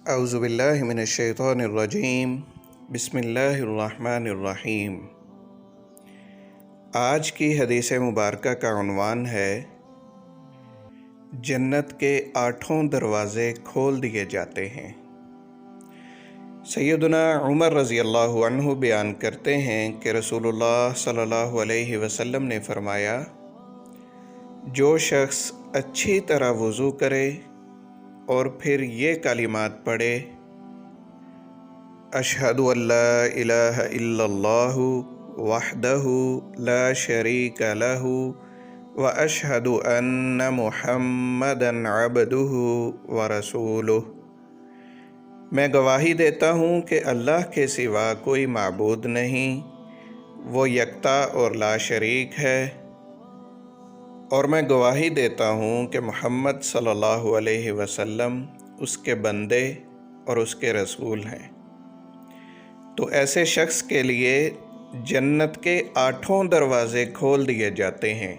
اعوذ باللہ من الشیطان الرجیم بسم اللہ الرحمن الرحیم۔ آج کی حدیث مبارکہ کا عنوان ہے جنت کے 8 دروازے کھول دیے جاتے ہیں۔ سیدنا عمر رضی اللہ عنہ بیان کرتے ہیں کہ رسول اللہ صلی اللہ علیہ وسلم نے فرمایا، جو شخص اچھی طرح وضو کرے اور پھر یہ کلمات پڑھے، اشہد ان لا الہ الا اللہ وحدہ لا شریک لہ واشہد ان محمدا عبدہ ورسولہ، میں گواہی دیتا ہوں کہ اللہ کے سوا کوئی معبود نہیں، وہ یکتا اور لا شریک ہے، اور میں گواہی دیتا ہوں کہ محمد صلی اللہ علیہ وسلم اس کے بندے اور اس کے رسول ہیں۔ تو ایسے شخص کے لیے جنت کے 8 دروازے کھول دیے جاتے ہیں،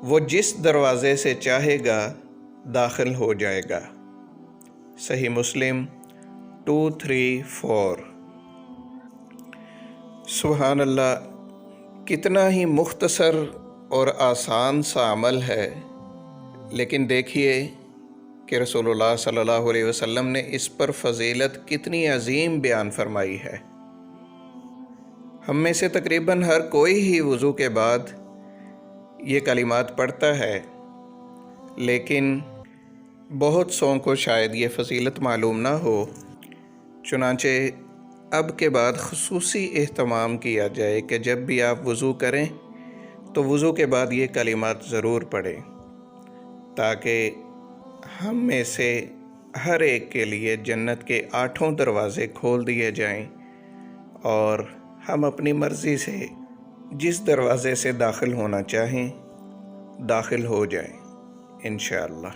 وہ جس دروازے سے چاہے گا داخل ہو جائے گا۔ صحیح مسلم 234۔ سبحان اللہ، کتنا ہی مختصر اور آسان سا عمل ہے، لیکن دیکھیے کہ رسول اللہ صلی اللہ علیہ وسلم نے اس پر فضیلت کتنی عظیم بیان فرمائی ہے۔ ہم میں سے تقریباً ہر کوئی ہی وضو کے بعد یہ کلمات پڑھتا ہے، لیکن بہت سو کو شاید یہ فضیلت معلوم نہ ہو، چنانچہ اب کے بعد خصوصی اہتمام کیا جائے کہ جب بھی آپ وضو کریں تو وضو کے بعد یہ کلمات ضرور پڑھیں، تاکہ ہم میں سے ہر ایک کے لیے جنت کے 8 دروازے کھول دیے جائیں اور ہم اپنی مرضی سے جس دروازے سے داخل ہونا چاہیں داخل ہو جائیں انشاءاللہ۔